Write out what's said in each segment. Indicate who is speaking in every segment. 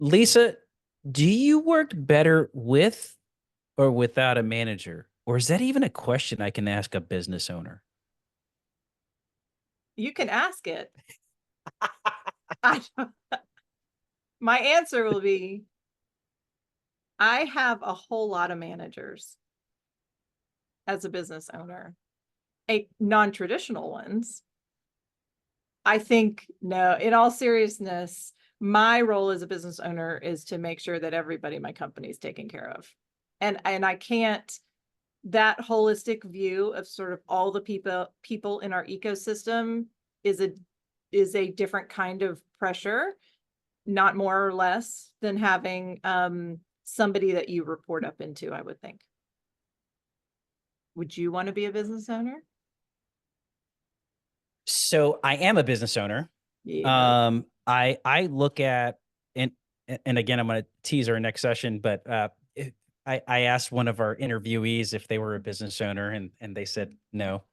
Speaker 1: Lisa, do you work better with or without a manager? Or is that even a question I can ask a business owner?
Speaker 2: You can ask it. I don't My answer will be, I have a whole lot of managers as a business owner, a non-traditional ones. I think, no, in all seriousness, my role as a business owner is to make sure that everybody in my company is taken care of. And I can't that holistic view of sort of all the people in our ecosystem is a different kind of pressure, not more or less than having somebody that you report up into, I would think. Would you want to be a business owner?
Speaker 1: So I am a business owner.
Speaker 2: Yeah.
Speaker 1: I look at and and again I'm going to tease our next session, but I asked one of our interviewees if they were a business owner, and they said no.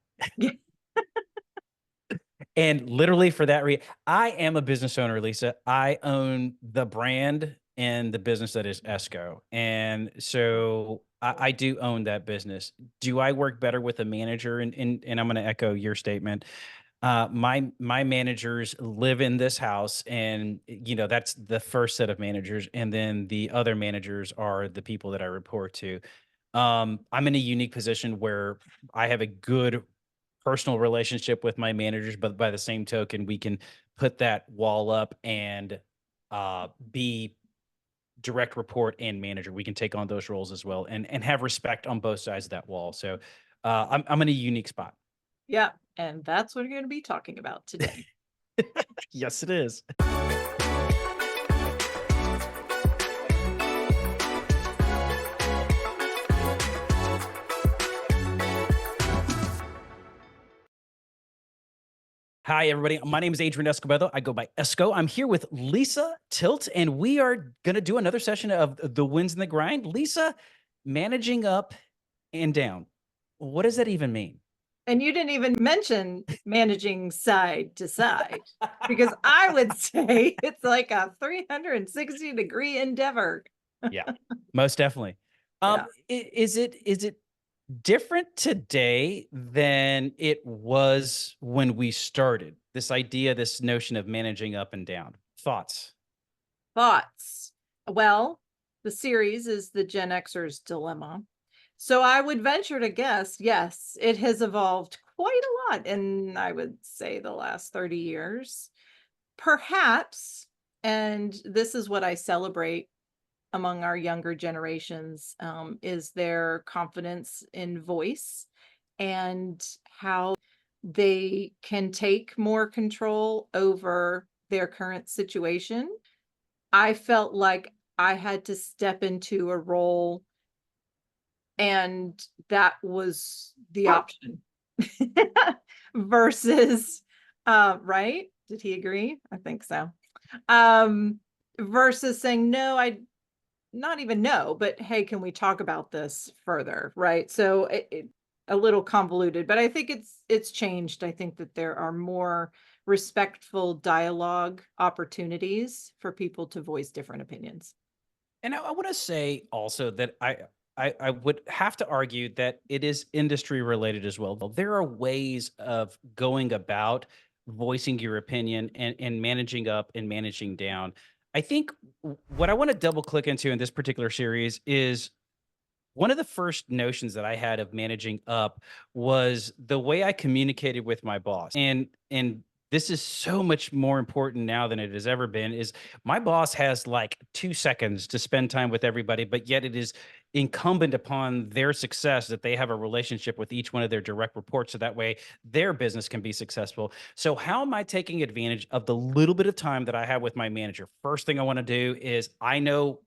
Speaker 1: And literally for that reason, I am a business owner, Lisa. I own the brand and the business that is Esco. And so I do own that business. Do I work better with a manager? And I'm going to echo your statement. My managers live in this house, and that's the first set of managers, and then the other managers are the people that I report to. I'm in a unique position where I have a good personal relationship with my managers, but by the same token, we can put that wall up and be direct report and manager. We can take on those roles as well, and have respect on both sides of that wall. So I'm in a unique spot.
Speaker 2: Yeah. And that's what we're going to be talking about today.
Speaker 1: Yes, it is. Hi, everybody. My name is Adrian Escobedo. I go by Esco. I'm here with Lisa Tilt, and we are going to do another session of the wins and the grind. Lisa, managing up and down. What does that even mean?
Speaker 2: And you didn't even mention managing side to side, because I would say it's like a 360-degree endeavor.
Speaker 1: Yeah, most definitely.
Speaker 2: Yeah.
Speaker 1: Is it different today than it was when we started? This idea, this notion of managing up and down. Thoughts?
Speaker 2: Thoughts? Well, the series is the Gen Xer's dilemma. So I would venture to guess, yes, it has evolved quite a lot in, I would say, the last 30 years. Perhaps, and this is what I celebrate among our younger generations, is their confidence in voice and how they can take more control over their current situation. I felt like I had to step into a role, and that was the option. Versus, right? Did he agree? I think so. Um, versus saying, no, I not even no, but hey, can we talk about this further? Right. So a little convoluted, but I think it's changed. I think that there are more respectful dialogue opportunities for people to voice different opinions.
Speaker 1: And I want to say also that I would have to argue that it is industry related as well. There are ways of going about voicing your opinion and managing up and managing down. I think what I want to double click into in this particular series is one of the first notions that I had of managing up was the way I communicated with my boss. And this is so much more important now than it has ever been. Is my boss has like 2 seconds to spend time with everybody, but yet it is incumbent upon their success that they have a relationship with each one of their direct reports, so that way their business can be successful. So how am I taking advantage of the little bit of time that I have with my manager? First thing I want to do is, I know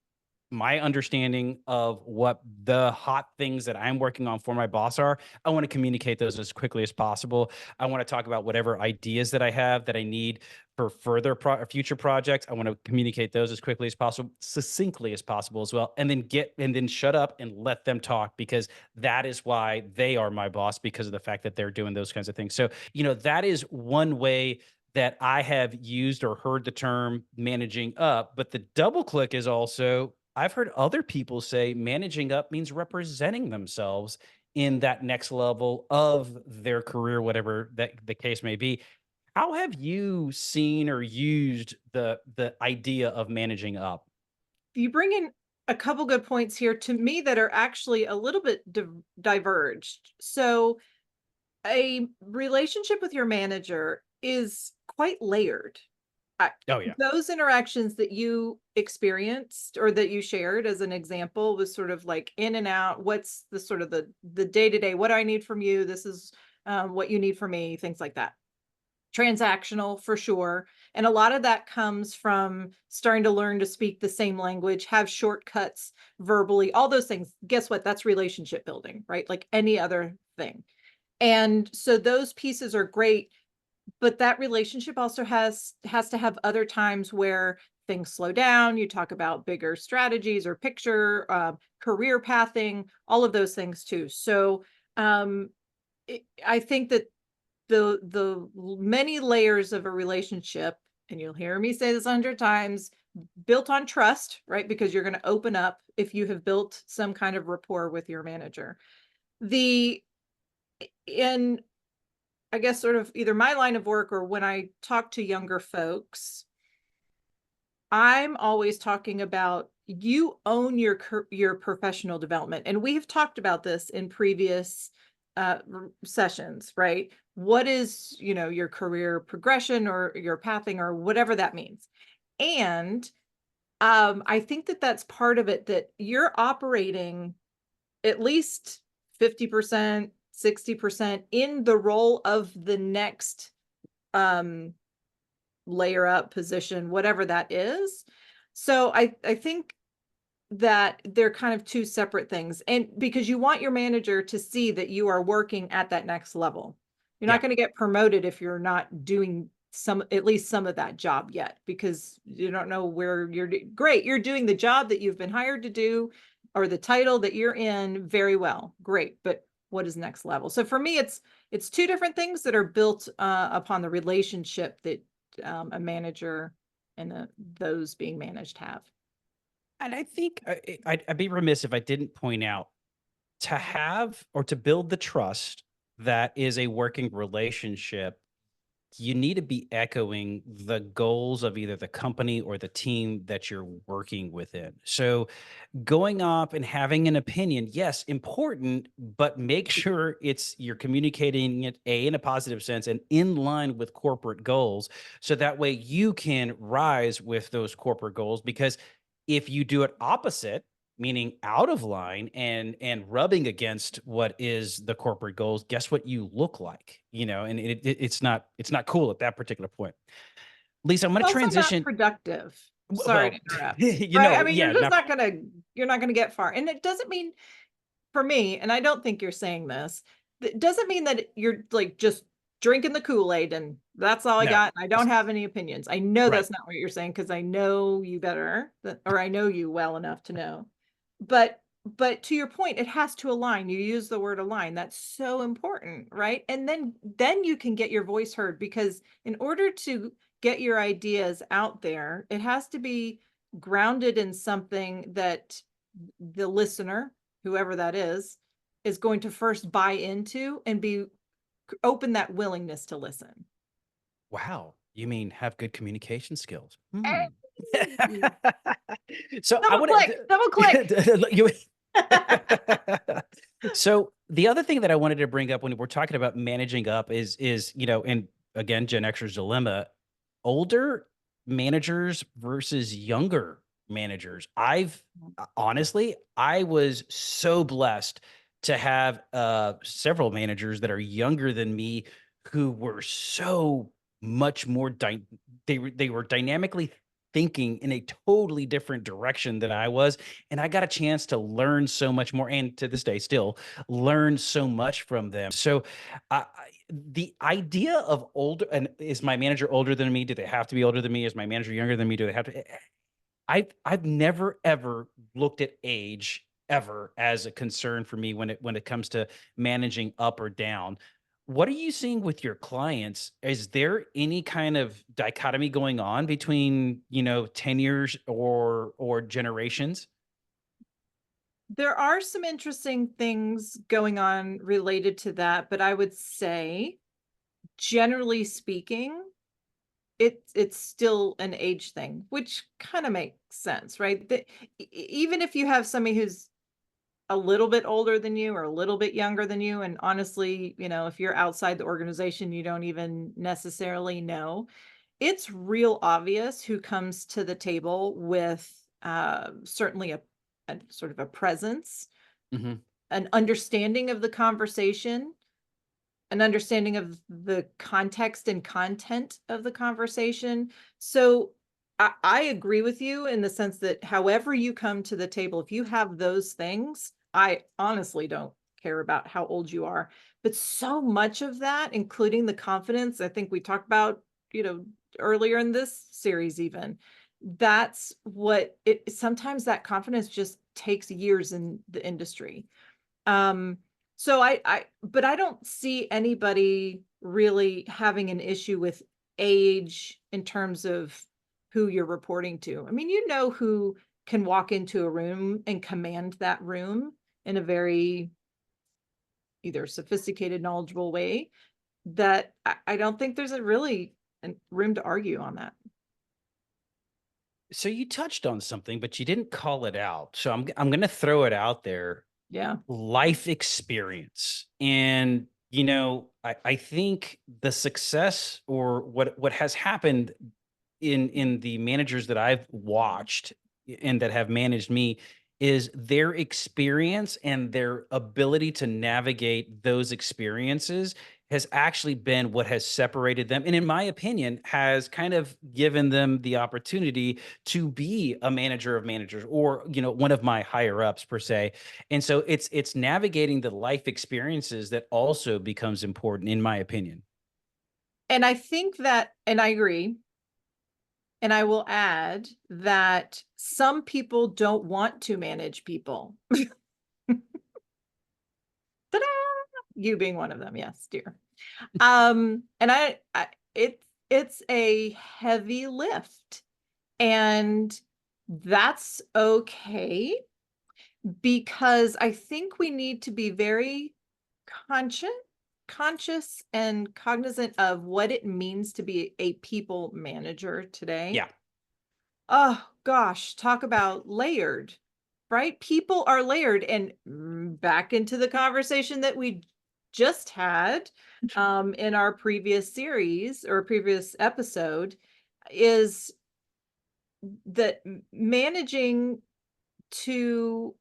Speaker 1: my understanding of what the hot things that I'm working on for my boss are. I want to communicate those as quickly as possible. I want to talk about whatever ideas that I have that I need for further future projects. I want to communicate those as quickly as possible, succinctly as possible as well, and then shut up and let them talk, because that is why they are my boss, because of the fact that they're doing those kinds of things. So, that is one way that I have used or heard the term managing up, but the double click is also I've heard other people say managing up means representing themselves in that next level of their career, whatever that the case may be. How have you seen or used the idea of managing up?
Speaker 2: You bring in a couple good points here to me that are actually a little bit diverged. So, a relationship with your manager is quite layered. I,
Speaker 1: Oh yeah.
Speaker 2: those interactions that you experienced or that you shared as an example was sort of like in and out. What's the sort of the day to day? What do I need from you? This is what you need from me. Things like that. Transactional for sure. And a lot of that comes from starting to learn to speak the same language, have shortcuts verbally, all those things. Guess what? That's relationship building, right? Like any other thing. And so those pieces are great, but that relationship also has to have other times where things slow down. You talk about bigger strategies or picture, career pathing, all of those things too. So I think that many layers of a relationship, and you'll hear me say this 100 times, built on trust, right? Because you're going to open up if you have built some kind of rapport with your manager. The in I guess sort of either my line of work or when I talk to younger folks, I'm always talking about you own your professional development, and we have talked about this in previous sessions, right? What is your career progression or your pathing or whatever that means, and I think that that's part of it. That you're operating at least 50%, 60% in the role of the next um layer up position, whatever that is. So I think that they're kind of two separate things. And because you want your manager to see that you are working at that next level. You're not
Speaker 1: Yeah.
Speaker 2: going to get promoted if you're not doing some at least some of that job yet because you don't know where great, you're doing the job that you've been hired to do or the title that you're in very well. Great, but what is next level? So for me it's two different things that are built upon the relationship that a manager and those being managed have.
Speaker 1: And I think I'd be remiss if I didn't point out to have or to build the trust that is a working relationship, you need to be echoing the goals of either the company or the team that you're working within. So going up and having an opinion, yes, important, but make sure it's you're communicating it in a positive sense and in line with corporate goals. So that way you can rise with those corporate goals. Because if you do it opposite, meaning out of line and rubbing against what is the corporate goals, guess what you look like, and it's not cool at that particular point. Lisa, I'm going
Speaker 2: It's
Speaker 1: to
Speaker 2: also not
Speaker 1: transition.
Speaker 2: productive. Sorry to
Speaker 1: Well,
Speaker 2: interrupt. Right? I mean,
Speaker 1: yeah, not
Speaker 2: you're not gonna get far. And it doesn't mean for me, and I don't think you're saying this, it doesn't mean that you're like just drinking the Kool-Aid and that's all I
Speaker 1: no,
Speaker 2: got. And I don't have any opinions. I know
Speaker 1: right.
Speaker 2: that's not what you're saying because I know you better, or I know you well enough to know. But to your point, it has to align. You use the word align. That's so important, right? And then you can get your voice heard because in order to get your ideas out there, it has to be grounded in something that the listener, whoever that is going to first buy into and be open that willingness to listen.
Speaker 1: Wow. You mean have good communication skills? Hmm.
Speaker 2: Hey!
Speaker 1: So I
Speaker 2: Double
Speaker 1: want
Speaker 2: click, double click.
Speaker 1: to. So the other thing that I wanted to bring up when we're talking about managing up is and again, Gen Xer's dilemma, older managers versus younger managers. Honestly, I was so blessed to have several managers that are younger than me who were so much more they were dynamically thinking in a totally different direction than I was, and I got a chance to learn so much more, and to this day still learn so much from them. So, the idea of older and is my manager older than me? Do they have to be older than me? Is my manager younger than me? Do they have to? I've never ever looked at age ever as a concern for me when it comes to managing up or down. What are you seeing with your clients? Is there any kind of dichotomy going on between, tenures or generations?
Speaker 2: There are some interesting things going on related to that, but I would say, generally speaking, it's still an age thing, which kind of makes sense, right? Even if you have somebody who's a little bit older than you or a little bit younger than you, and honestly, if you're outside the organization, you don't even necessarily know. It's real obvious who comes to the table with certainly a sort of a presence,
Speaker 1: Mhm.
Speaker 2: an understanding of the conversation, an understanding of the context and content of the conversation. So I agree with you in the sense that however you come to the table, if you have those things, I honestly don't care about how old you are. But so much of that, including the confidence, I think we talked about, you know, earlier in this series, even that's what it sometimes that confidence just takes years in the industry. um, so but I don't see anybody really having an issue with age in terms of who you're reporting to. I mean, who can walk into a room and command that room in a very either sophisticated, knowledgeable way that I don't think there's a really room to argue on that.
Speaker 1: So you touched on something, but you didn't call it out. So I'm going to throw it out there.
Speaker 2: Yeah.
Speaker 1: Life experience. And I think the success or what has happened in the managers that I've watched and that have managed me is their experience and their ability to navigate those experiences has actually been what has separated them, and in my opinion has kind of given them the opportunity to be a manager of managers, or one of my higher ups per se. And so it's navigating the life experiences that also becomes important, in my opinion.
Speaker 2: And I think that, and I agree. And I will add that some people don't want to manage people. Ta-da! You being one of them, yes, dear. And it's a heavy lift, and that's okay because I think we need to be very conscious conscious and cognizant of what it means to be a people manager today.
Speaker 1: Yeah.
Speaker 2: Oh gosh, talk about layered, right? People are layered. And back into the conversation that we just had in our previous series or previous episode is that managing to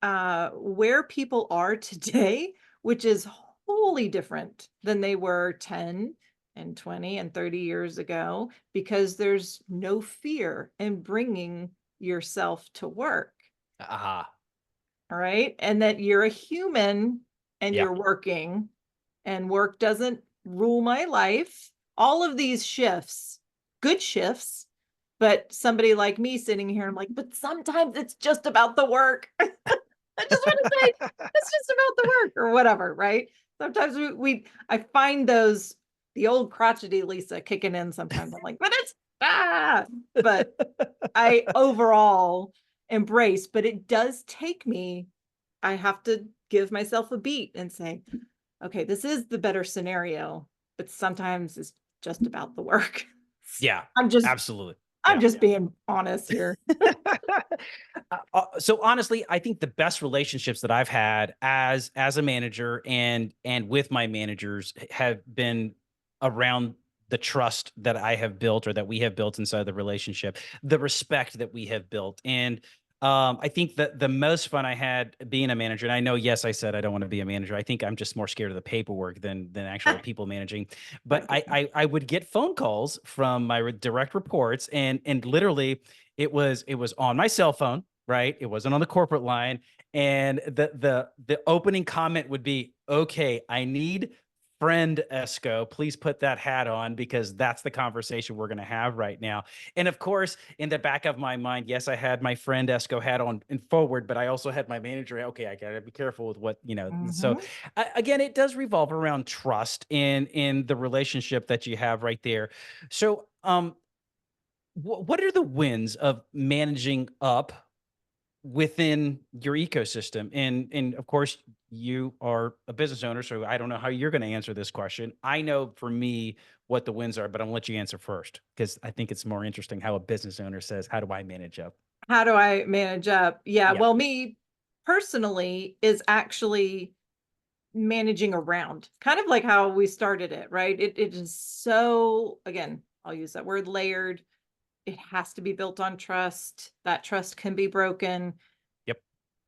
Speaker 2: where people are today, which is wholly different than they were 10 and 20 and 30 years ago, because there's no fear in bringing yourself to work.
Speaker 1: Aha.
Speaker 2: All right. And that you're a human and
Speaker 1: Yeah.
Speaker 2: you're working, and work doesn't rule my life. All of these shifts, good shifts, but somebody like me sitting here, I'm like, but sometimes it's just about the work. I just want to say it's just about the work or whatever, right? Sometimes I find the old crotchety Lisa kicking in sometimes. I'm like, but it's but I overall embrace, but it does take me, I have to give myself a beat and say, okay, this is the better scenario, but sometimes it's just about the work.
Speaker 1: Yeah,
Speaker 2: I'm just
Speaker 1: absolutely.
Speaker 2: I'm
Speaker 1: Yeah.
Speaker 2: just being honest here.
Speaker 1: So honestly, I think the best relationships that I've had as a manager and with my managers have been around the trust that I have built or that we have built inside the relationship, the respect that we have built. And I think that the most fun I had being a manager, and I know, yes, I said I don't want to be a manager. I think I'm just more scared of the paperwork than actual people managing. But
Speaker 2: Not
Speaker 1: I,
Speaker 2: kidding.
Speaker 1: I would get phone calls from my direct reports, and literally it was on my cell phone, right? It wasn't on the corporate line. And the opening comment would be, okay, I need friend Esco. Please put that hat on because that's the conversation we're going to have right now. And of course, in the back of my mind, yes, I had my friend Esco hat on and forward, but I also had my manager. Okay, I got to be careful with what, So
Speaker 2: Mhm.
Speaker 1: again, it does revolve around trust in the relationship that you have right there. So, what are the wins of managing up within your ecosystem? And of course, you are a business owner, so I don't know how you're going to answer this question. I know for me what the wins are, but I'm gonna let you answer first because I think it's more interesting how a business owner says, "How do I manage up?"
Speaker 2: How do I manage up? Yeah,
Speaker 1: Yeah.
Speaker 2: well, me personally is actually managing around, kind of like how we started it, right? It is so, again, I'll use that word, layered. It has to be built on trust. That trust can be broken.
Speaker 1: Yep.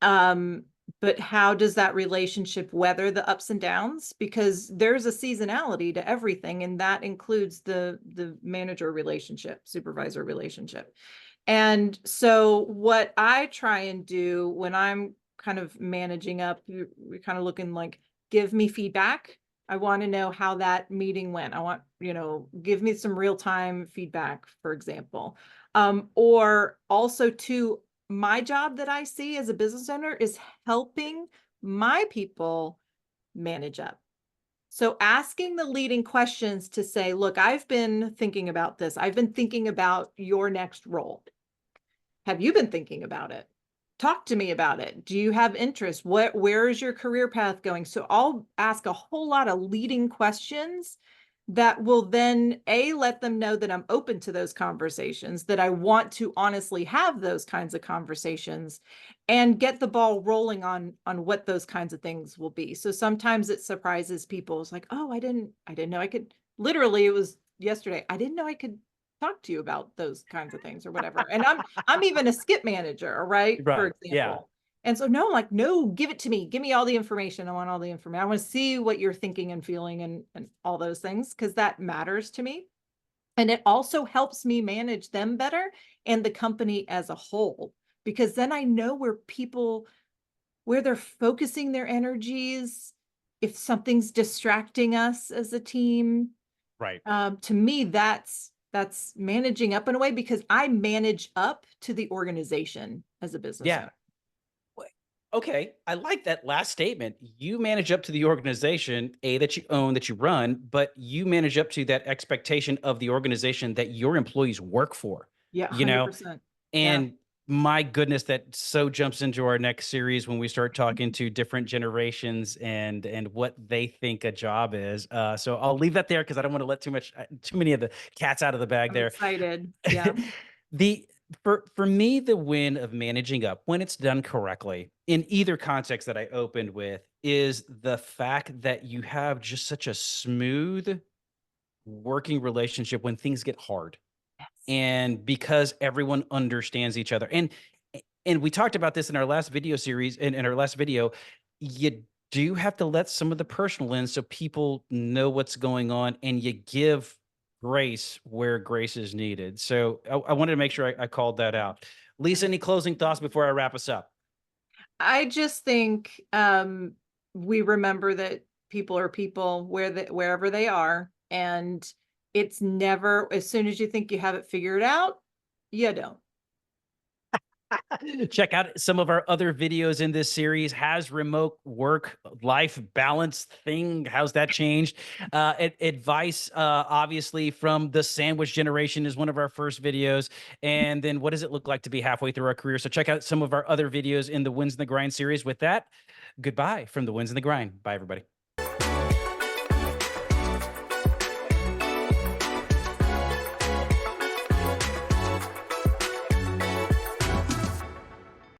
Speaker 2: Um, but how does that relationship weather the ups and downs? Because there's a seasonality to everything, and that includes the manager relationship, supervisor relationship. And so what I try and do when I'm kind of managing up, we're kind of looking like, give me feedback. I want to know how that meeting went. I want, give me some real time feedback, for example. Or also to my job that I see as a business owner is helping my people manage up. So asking the leading questions to say, look, I've been thinking about this. I've been thinking about your next role. Have you been thinking about it? Talk to me about it. Do you have interest? Where is your career path going? So I'll ask a whole lot of leading questions that will then let them know that I'm open to those conversations, that I want to honestly have those kinds of conversations and get the ball rolling on what those kinds of things will be. So sometimes it surprises people. It's like, "Oh, I didn't know I could." Literally, it was yesterday. I didn't know I could talk to you about those kinds of things or whatever. And I'm even a skip manager, right? For
Speaker 1: Right. Yeah.
Speaker 2: example. And so no, like, no, give it to me. Give me all the information. I want all the information. I want to see what you're thinking and feeling and all those things because that matters to me. And it also helps me manage them better and the company as a whole because then I know where they're focusing their energies, if something's distracting us as a team.
Speaker 1: Right.
Speaker 2: To me, that's managing up in a way because I manage up to the organization as a business
Speaker 1: Yeah.
Speaker 2: owner.
Speaker 1: Wait, okay, I like that last statement. You manage up to the organization, A, that you own, that you run, but you manage up to that expectation of the organization that your employees work for,
Speaker 2: Yeah,
Speaker 1: you know?
Speaker 2: 100%. Yeah.
Speaker 1: And my goodness, that so jumps into our next series when we start talking to different generations and what they think a job is. So I'll leave that there because I don't want to let too many of the cats out of the bag
Speaker 2: I'm
Speaker 1: there.
Speaker 2: excited. Yeah.
Speaker 1: the for me, the win of managing up when it's done correctly in either context that I opened with is the fact that you have just such a smooth working relationship when things get hard
Speaker 2: Yes.
Speaker 1: and because everyone understands each other. And we talked about this in our last video series in our last video. You do have to let some of the personal in so people know what's going on and you give grace where grace is needed. So I wanted to make sure I called that out. Lisa, any closing thoughts before I wrap us up?
Speaker 2: I just think we remember that people are people wherever they are. And it's never as soon as you think you have it figured out, you don't.
Speaker 1: Check out some of our other videos in this series. Has remote work life balance thing? How's that changed? Advice, obviously, from the sandwich generation is one of our first videos. And then what does it look like to be halfway through our career? So check out some of our other videos in the Wins in the Grind series. With that, goodbye from the Wins in the Grind. Bye, everybody.